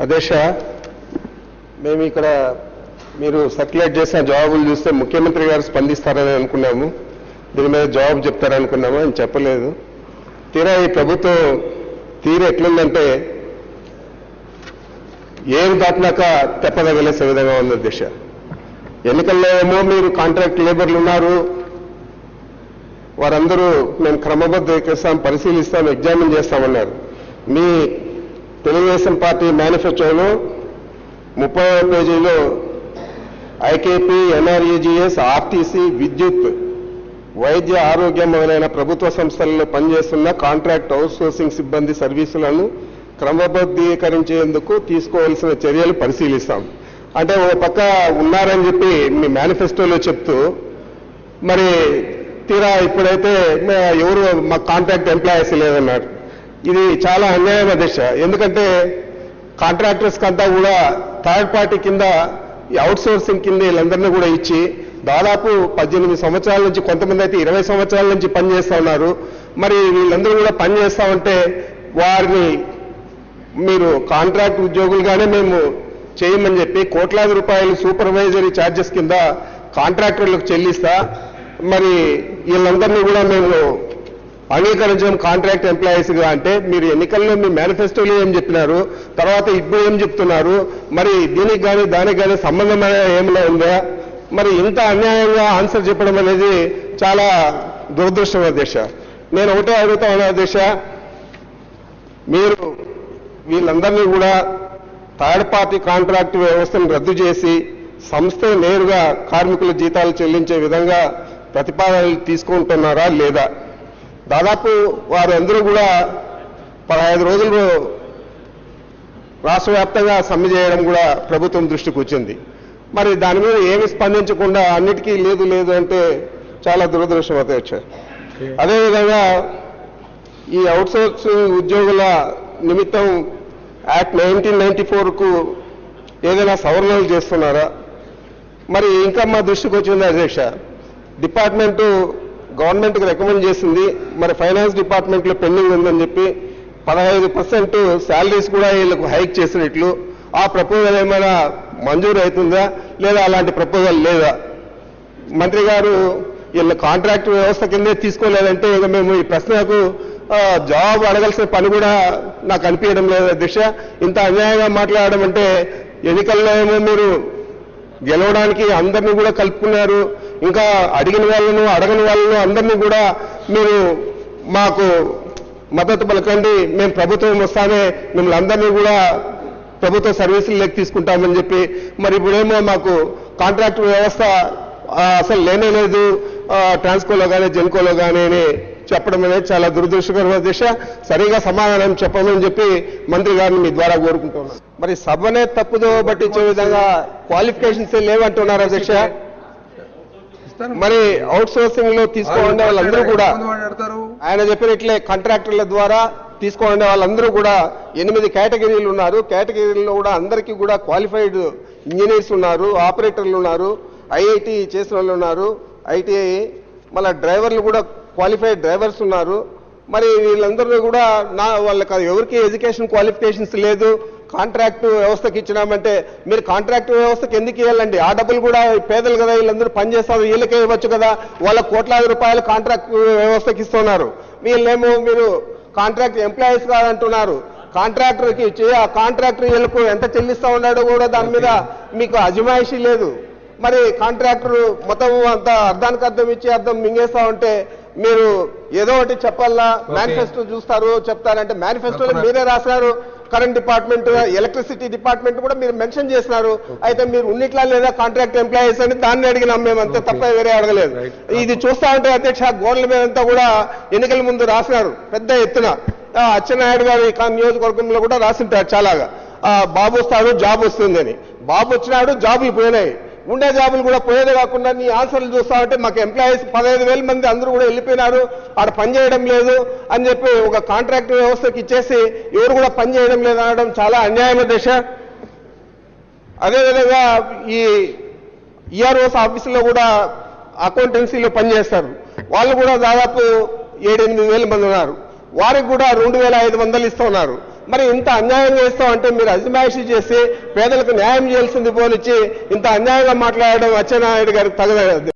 అధ్యక్ష, మేము ఇక్కడ మీరు సర్క్యులేట్ చేసిన జవాబులు చూస్తే ముఖ్యమంత్రి గారు స్పందిస్తారని అనుకున్నాము. దీని మీద జవాబు చెప్తారనుకున్నాము, అని చెప్పలేదు. తీరా ఈ ప్రభుత్వం తీరు ఎట్లుందంటే ఏం దాటినాక తెప్పదగలేసే విధంగా ఉంది అధ్యక్ష. ఎన్నికల్లో ఏమో మీరు కాంట్రాక్ట్ లేబర్లు ఉన్నారు, వారందరూ మేము క్రమబద్ధీకరిస్తాం, పరిశీలిస్తాం, ఎగ్జామిన్ చేస్తామన్నారు. మీ తెలుగుదేశం పార్టీ మేనిఫెస్టోలో 30వ పేజీలో ఐకేపీ, ఎన్ఆర్ఈజీఎస్, ఆర్టీసీ, విద్యుత్, వైద్య, ఆరోగ్యం మొదలైన ప్రభుత్వ సంస్థలలో పనిచేస్తున్న కాంట్రాక్ట్ అవుట్సోర్సింగ్ సిబ్బంది సర్వీసులను క్రమబద్ధీకరించేందుకు తీసుకోవాల్సిన చర్యలు పరిశీలిస్తాం. అంటే ఓ పక్క ఉన్నారని చెప్పి మీ మేనిఫెస్టోలో చెప్తూ మరి తీరా ఇప్పుడైతే ఎవరు మా కాంట్రాక్ట్ ఎంప్లాయీస్ లేదన్నారు. ఇది చాలా అన్యాయం అధ్యక్ష. ఎందుకంటే కాంట్రాక్టర్స్ కంతా కూడా థర్డ్ పార్టీ కింద అవుట్ సోర్సింగ్ కింద వీళ్ళందరినీ కూడా ఇచ్చి దాదాపు 18 సంవత్సరాల నుంచి, కొంతమంది అయితే 20 సంవత్సరాల నుంచి పనిచేస్తూ ఉన్నారు. మరి వీళ్ళందరూ కూడా పనిచేస్తూ ఉంటే వారిని మీరు కాంట్రాక్ట్ ఉద్యోగులుగానే మేము చేయమని చెప్పి కోట్లాది రూపాయలు సూపర్వైజరీ ఛార్జెస్ కింద కాంట్రాక్టర్లకు చెల్లిస్తా మరి వీళ్ళందరినీ కూడా మేము అంగీకరించడం కాంట్రాక్ట్ ఎంప్లాయీస్గా. అంటే మీరు ఎన్నికల్లో మీ మేనిఫెస్టోలో ఏం చెప్పినారు, తర్వాత ఇప్పుడు ఏం చెప్తున్నారు, మరి దీనికి కానీ దానికి కానీ సంబంధం ఏమైనా ఉందా? మరి ఇంత అన్యాయంగా ఆన్సర్ చెప్పడం అనేది చాలా దురదృష్టం అధ్యక్ష. నేను ఒకటే అడుగుతా ఉన్నా అధ్యక్ష, మీరు వీళ్ళందరినీ కూడా థర్డ్ పార్టీ కాంట్రాక్ట్ వ్యవస్థను రద్దు చేసి సంస్థ నేరుగా కార్మికుల జీతాలు చెల్లించే విధంగా ప్రతిపాదనలు తీసుకుంటున్నారా లేదా? దాదాపు వారు అందరూ కూడా 15 రోజులు రాష్ట్ర వ్యాప్తంగా సమ్మె చేయడం కూడా ప్రభుత్వం దృష్టికి వచ్చింది. మరి దాని మీద ఏమి స్పందించకుండా అన్నిటికీ లేదు లేదు అంటే చాలా దురదృష్టం అధ్యక్ష. అదేవిధంగా ఈ అవుట్సోర్సింగ్ ఉద్యోగుల నిమిత్తం యాక్ట్ 1994కు ఏదైనా సవరణలు చేస్తున్నారా? మరి ఇంకా మా దృష్టికి వచ్చింది అధ్యక్ష, డిపార్ట్మెంటు గవర్నమెంట్కి రికమెండ్ చేసింది, మరి ఫైనాన్స్ డిపార్ట్మెంట్లో పెండింగ్ ఉందని చెప్పి 15% శాలరీస్ కూడా వీళ్ళకు హైక్ చేసినట్లు. ఆ ప్రపోజల్ ఏమైనా మంజూరు అవుతుందా లేదా అలాంటి ప్రపోజల్ లేదా? మంత్రి గారు వీళ్ళ కాంట్రాక్ట్ వ్యవస్థ కిందే తీసుకోలేదంటే ఇక మేము ఈ ప్రశ్నకు జవాబు అడగాల్సిన పని కూడా నాకు అనిపించడం లేదు అధ్యక్ష. ఇంత అన్యాయంగా మాట్లాడడం అంటే ఎన్నికల్లో ఏమో మీరు గెలవడానికి అందరినీ కూడా కలుపుకున్నారు, ఇంకా అడిగిన వాళ్ళను అడగని వాళ్ళను అందరినీ కూడా మీరు మాకు మద్దతు పలకండి, మేము ప్రభుత్వం వస్తానే మిమ్మల్ని అందరినీ కూడా ప్రభుత్వ సర్వీసుల్లోకి తీసుకుంటామని చెప్పి మరి ఇప్పుడేమో మాకు కాంట్రాక్ట్ వ్యవస్థ అసలు లేనే లేదు ట్రాన్స్కోలో కానీ జెన్కోలో కానీ అని చెప్పడం అనేది చాలా దురదృష్టకరం అధ్యక్ష. సరిగా సమాధానం చెప్పమని చెప్పి మంత్రి గారిని మీ ద్వారా కోరుకుంటున్నాను. మరి సభనే తప్పుదో పట్టించే విధంగా క్వాలిఫికేషన్స్ లేవంటున్నారు అధ్యక్ష. మరి అవుట్ సోర్సింగ్ లో తీసుకోండి వాళ్ళందరూ కూడా ఆయన చెప్పినట్లే కాంట్రాక్టర్ల ద్వారా తీసుకోండి వాళ్ళందరూ కూడా 8 కేటగిరీలు ఉన్నారు. కేటగిరీల్లో కూడా అందరికీ కూడా క్వాలిఫైడ్ ఇంజనీర్స్ ఉన్నారు, ఆపరేటర్లు ఉన్నారు, ఐఐటి చేసిన వాళ్ళు ఉన్నారు, ఐటీఐ, మళ్ళీ డ్రైవర్లు కూడా క్వాలిఫైడ్ డ్రైవర్స్ ఉన్నారు. మరి వీళ్ళందరూ కూడా వాళ్ళకి ఎవరికి ఎడ్యుకేషన్ క్వాలిఫికేషన్స్ లేదు, కాంట్రాక్ట్ వ్యవస్థకి ఇచ్చినామంటే మీరు కాంట్రాక్ట్ వ్యవస్థకి ఎందుకు ఇవ్వాలండి? ఆ డబ్బులు కూడా పేదలు కదా వీళ్ళందరూ పనిచేస్తారు, వీళ్ళకే ఇవ్వచ్చు కదా. వాళ్ళ కోట్లాది రూపాయలు కాంట్రాక్ట్ వ్యవస్థకి ఇస్తున్నారు, వీళ్ళేమో మీరు కాంట్రాక్ట్ ఎంప్లాయీస్ కాదంటున్నారు. కాంట్రాక్టర్కి ఇచ్చి ఆ కాంట్రాక్టర్ వీళ్ళకు ఎంత చెల్లిస్తా ఉన్నాడో కూడా దాని మీద మీకు అజమాయిషీ లేదు. మరి కాంట్రాక్టర్ మొత్తం అంతా అర్థానికి అర్థం ఇచ్చి అర్థం మింగేస్తా ఉంటే మీరు ఏదో ఒకటి చెప్పాలా? మేనిఫెస్టో చూస్తారు చెప్తారంటే మేనిఫెస్టోలో మీరే రాసినారు, కరెంట్ డిపార్ట్మెంట్, ఎలక్ట్రిసిటీ డిపార్ట్మెంట్ కూడా మీరు మెన్షన్ చేసినారు. అయితే మీరు ఉన్నట్లా లేదా కాంట్రాక్ట్ ఎంప్లాయీస్ అని దాన్ని అడిగినాం మేము, అంతే తప్ప వేరే అడగలేదు. ఇది చూస్తా ఉంటే అధ్యక్ష గోడల మీద అంతా కూడా ఎన్నికల ముందు రాసినారు పెద్ద ఎత్తున. అచ్చెన్నాయుడు గారి నియోజకవర్గంలో కూడా రాసింటారు చాలాగా, బాబు వస్తాడు జాబ్ వస్తుందని. బాబు వచ్చినాడు, జాబులు పోయినాయి, ఉండే జాబులు కూడా పోయేదే కాకుండా నీ ఆన్సర్లు చూస్తా ఉంటే మాకు ఎంప్లాయీస్ 15,000 మంది అందరూ కూడా వెళ్ళిపోయినారు, ఆడ పని చేయడం లేదు అని చెప్పి ఒక కాంట్రాక్ట్ వ్యవస్థకి ఇచ్చేసి ఎవరు కూడా పని చేయడం లేదు అనడం చాలా అన్యాయం దశ. అదేవిధంగా ఈ ఈఆర్ఓస్ ఆఫీసులో కూడా అకౌంటెన్సీలో పనిచేస్తారు, వాళ్ళు కూడా దాదాపు 7-8 వేల మంది ఉన్నారు. వారికి కూడా 2,500 ఇస్తున్నారు. మరి ఇంత అన్యాయం చేస్తాం అంటే మీరు అజమాయిషీ చేసి పేదలకు న్యాయం చేయాల్సింది పోలిచ్చి ఇంత అన్యాయంగా మాట్లాడడం అచ్చెన్నాయుడు గారికి తగదు.